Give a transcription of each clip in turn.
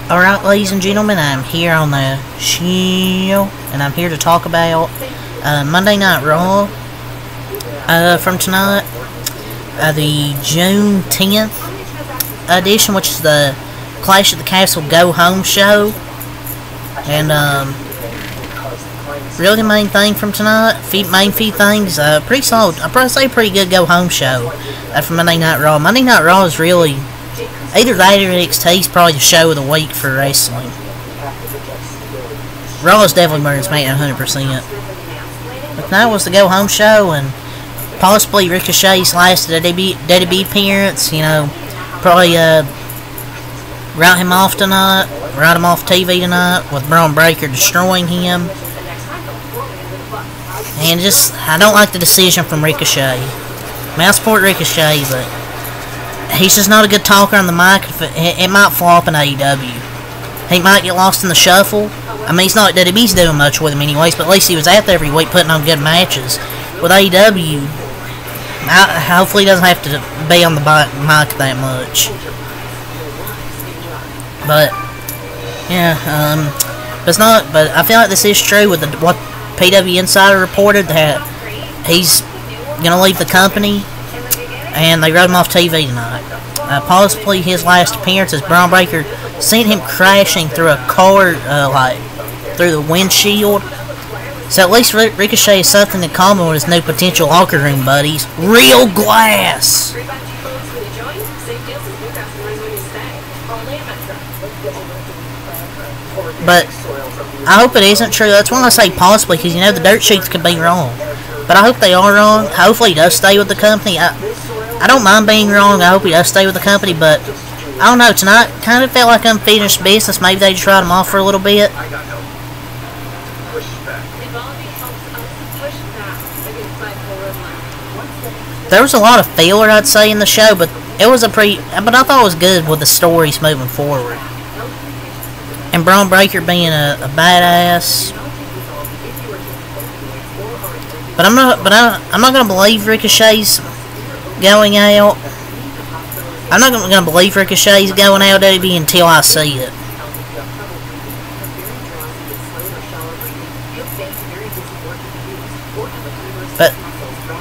Alright, ladies and gentlemen, I'm here on the show, and I'm here to talk about Monday Night Raw from tonight, the June 10th edition, which is the Clash at the Castle Go Home show. And really the main thing from tonight, main few things, pretty solid. I'd probably say pretty good Go Home show for Monday Night Raw. Monday Night Raw is really, either that or NXT is probably the show of the week for wrestling. Raw is definitely better than SmackDown 100%. But tonight was the Go Home show, and possibly Ricochet's last WWE appearance. You know, probably write him off tonight, write him off TV tonight, with Braun Breaker destroying him. And just, I don't like the decision from Ricochet. I mean, I support Ricochet, but he's just not a good talker on the mic. It might flop in AEW. He might get lost in the shuffle. I mean, he's not WWE's doing much with him anyways, but at least he was out there every week putting on good matches. With AEW, hopefully he doesn't have to be on the mic that much. But yeah, it's not. But I feel like this is true with what PW Insider reported, that he's gonna leave the company, and they wrote him off TV tonight. Possibly his last appearance as Braun Breaker sent him crashing through a car, like through the windshield. So at least Ricochet has something in common with his new potential locker room buddies. Real glass! But I hope it isn't true. That's why I say possibly, because you know the dirt sheets could be wrong. But I hope they are wrong. Hopefully he does stay with the company. I don't mind being wrong. I hope he does stay with the company, but I don't know. Tonight kind of felt like unfinished business. Maybe they just write him off for a little bit. There was a lot of filler, I'd say, in the show, but it was but I thought it was good with the stories moving forward. And Braun Breaker being a badass. But I'm not gonna believe Ricochet's going out. I'm not gonna believe Ricochet's going out of WWE until I see it. But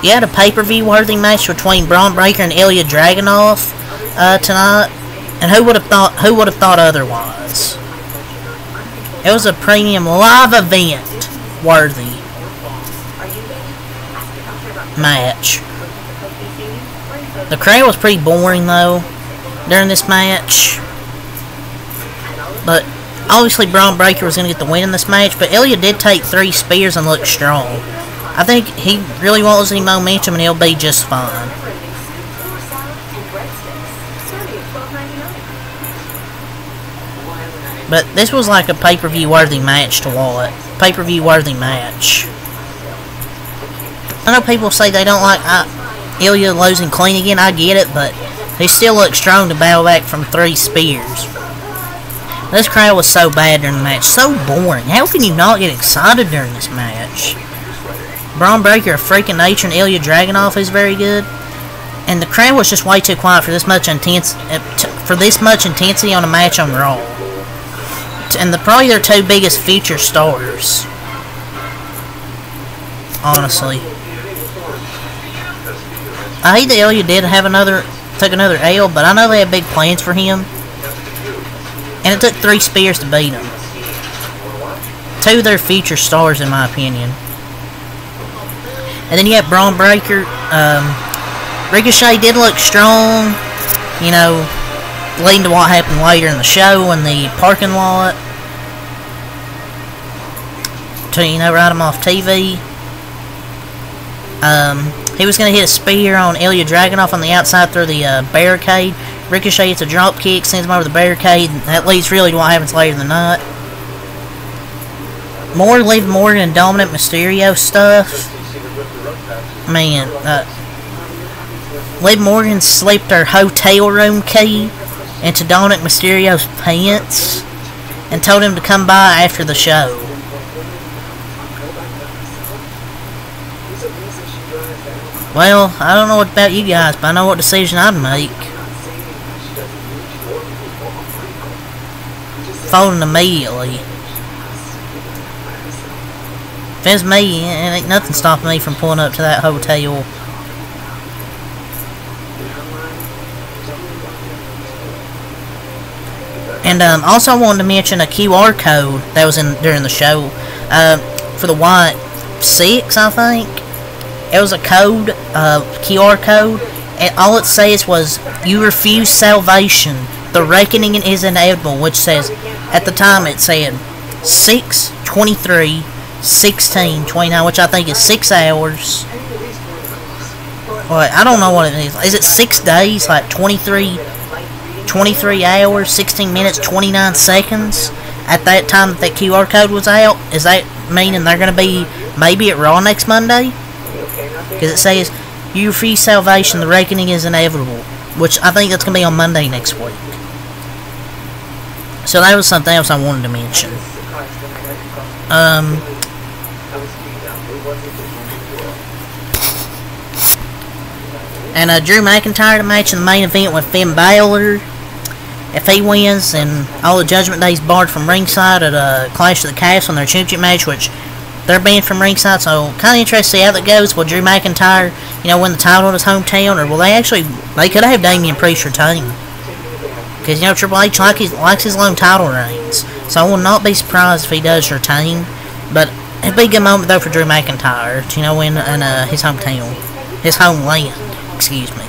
you had a pay-per-view worthy match between Braun Breaker and Ilya Dragunov tonight, and who would have thought otherwise? It was a premium live event worthy match. The crowd was pretty boring though during this match, but obviously Braun Breaker was going to get the win in this match. But Ilya did take 3 spears and look strong. I think he really won't lose any momentum, and he'll be just fine. But this was like a pay-per-view worthy match to watch. Pay-per-view worthy match. I know people say they don't like Ilya losing clean again. I get it, but he still looks strong to battle back from 3 spears. This crowd was so bad during the match. So boring. How can you not get excited during this match? Braun Breaker, a freak of nature, and Ilya Dragunov is very good. And the crowd was just way too quiet for this much intensity on a match on Raw. And probably their 2 biggest feature stars. Honestly. I hate that Ilya did took another L, but I know they had big plans for him. And it took 3 spears to beat him. 2 of their feature stars, in my opinion. And then you have Braun Breaker. Ricochet did look strong, you know, leading to what happened later in the show in the parking lot. To, you know, write him off TV. He was going to hit a spear on Ilya Dragunov on the outside through the barricade. Ricochet hits a drop kick, sends him over the barricade, and that leads really to what happens later in the night. More Liv Morgan and Dominic Mysterio stuff. Man, Liv Morgan slipped her hotel room key into Dominic Mysterio's pants and told him to come by after the show. Well, I don't know about you guys, but I know what decision I'd make. folding immediately. If it's me, ain't nothing stopping me from pulling up to that hotel. And also I wanted to mention a QR code that was in during the show for the White 6, I think. It was a code, QR code, and all it says was, "You refuse salvation. The reckoning is inevitable," which says, at the time it said 6/23/16/29, which I think is 6 hours. What, I don't know what it is. Is it 6 days? Like 23 hours, 16 minutes, 29 seconds at that time that QR code was out? Is that meaning they're going to be maybe at Raw next Monday? Because it says, "You refuse salvation, the reckoning is inevitable," which I think that's going to be on Monday next week. So that was something else I wanted to mention. And Drew McIntyre to match in the main event with Finn Balor. If he wins, then all the Judgment Day's barred from ringside at Clash of the Castle in their championship match, which they're banned from ringside, so kind of interested to see how that goes. Will Drew McIntyre, win the title in his hometown, or will they could have Damian Priest retain? Because, Triple H likes his long title reigns, so I will not be surprised if he does retain, but it'd be a good moment, though, for Drew McIntyre to, win in his hometown, his homeland, excuse me.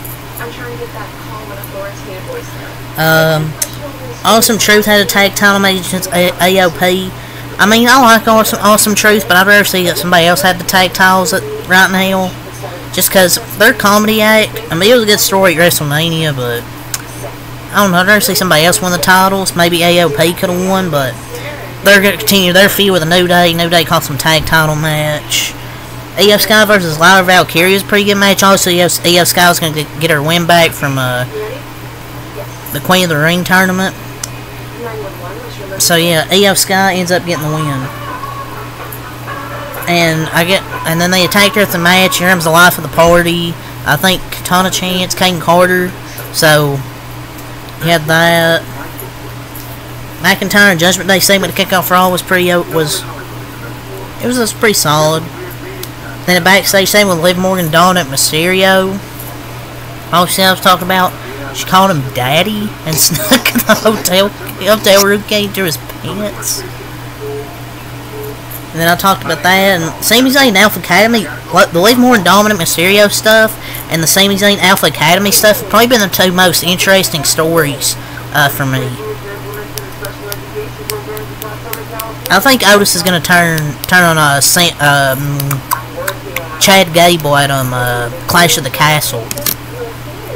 Awesome Truth had a tag title match against AOP. I mean, I like Awesome Truth, but I'd rather see that somebody else had the tag titles right now. Just because their comedy act, I mean, it was a good story at WrestleMania, but I don't know, I'd rather see somebody else win the titles. Maybe AOP could have won, but they're going to continue their feud with a New Day. New Day cost them tag title match. Io Sky versus Lyra Valkyria is a pretty good match. Also, Io Sky was going to get her win back from the Queen of the Ring tournament. So yeah, Io Sky ends up getting the win. And then they attacked her at the match. Here comes the life of the party. I think Katana Chance, Kane Carter. So you had that. McIntyre and Judgment Day segment to kick off Raw was pretty solid. Then a backstage segment with Liv Morgan, Dominic Mysterio. Obviously, I was talking about. She called him Daddy and snuck in the hotel room, came through his pants. And then I talked about that, and Sami Zayn and Alpha Academy, the Liv Morgan Dominic Mysterio stuff, and the Sami Zayn Alpha Academy stuff have probably been the two most interesting stories for me. I think Otis is going to turn on Chad Gable at Clash of the Castle.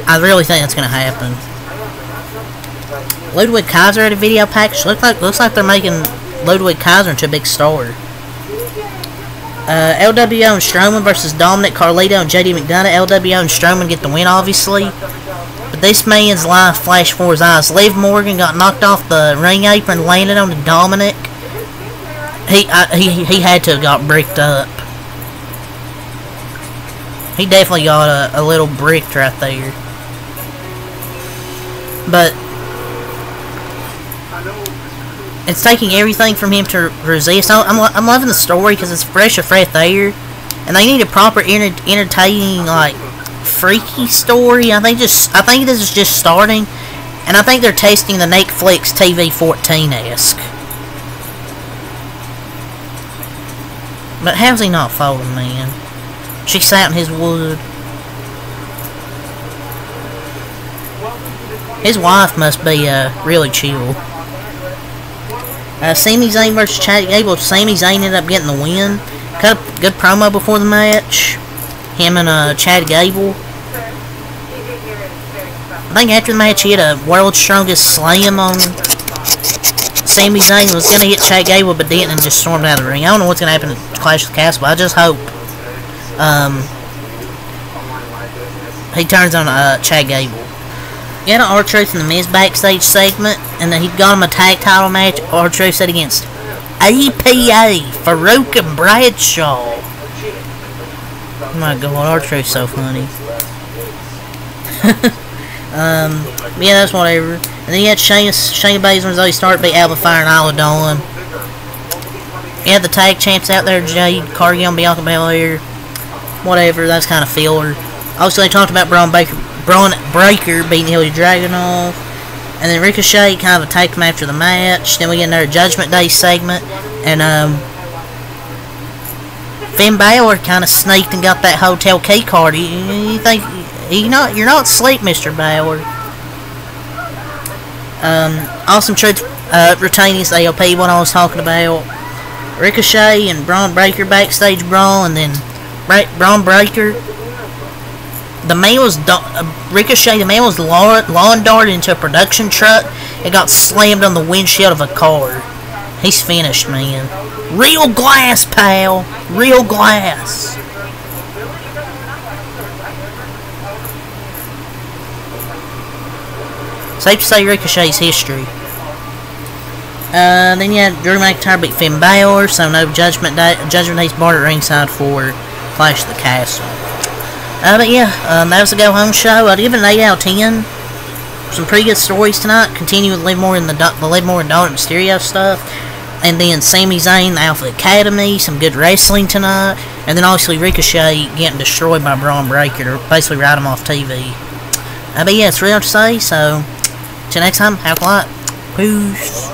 I really think that's going to happen. Ludwig Kaiser at a video package. Looks like they're making Ludwig Kaiser into a big star. LWO and Strowman versus Dominic, Carlito, and JD McDonough. LWO and Strowman get the win, obviously. But this man's life flashed before his eyes. Liv Morgan got knocked off the ring apron, landed on Dominic. He had to have got bricked up. He definitely got a little bricked right there. But it's taking everything from him to resist. I'm loving the story because it's fresh there, and they need a proper entertaining, like, freaky story. I think this is just starting, and I think they're testing the Netflix TV 14-esque. But how's he not folding, man? She sat in his wood. His wife must be really chill. Sami Zayn versus Chad Gable. Sami Zayn ended up getting the win. Cut a good promo before the match. Him and Chad Gable. I think after the match he had a World's Strongest Slam on Sami Zayn. Was going to hit Chad Gable but didn't and just stormed out of the ring. I don't know what's going to happen at Clash of the Castle, but I just hope he turns on Chad Gable. He had an R-Truth in the Miz backstage segment, and then he got him a tag title match. R-Truth said against APA, Farouk and Bradshaw. Oh my god, R-Truth's so funny. Yeah, that's whatever. And then you had Shayna Baszler, Zoe Stark beat Alba Fire and Isla Dawn. You had the tag champs out there, Jade Cargill, Bianca Belair. Whatever, that's kind of filler. Also, they talked about Braun Breaker beating Ilya Dragunov. And then Ricochet kind of attacked him after the match. Then we get another Judgment Day segment. And, Finn Balor kind of sneaked and got that hotel key card. You think... You're not asleep, Mr. Balor. Awesome Truth retaining his AOP, what I was talking about. Ricochet and Braun Breaker backstage brawl, and then Braun Breaker. The man was Ricochet. The man was lawn darted into a production truck. It got slammed on the windshield of a car. He's finished, man. Real glass, pal. Real glass. Safe to say Ricochet's history. Then you had Drew McIntyre beat Finn Balor, so no Judgment Day's barred at ringside for Clash of the Castle. But yeah, that was the Go Home show. I'd give it an 8 out of 10. Some pretty good stories tonight. Continue with Liv Morgan and Dominic Mysterio stuff. And then Sami Zayn, the Alpha Academy, some good wrestling tonight. And then obviously Ricochet getting destroyed by Braun Breaker to basically write him off TV. But yeah, it's real to say, so... Till next time, have a lot. Peace.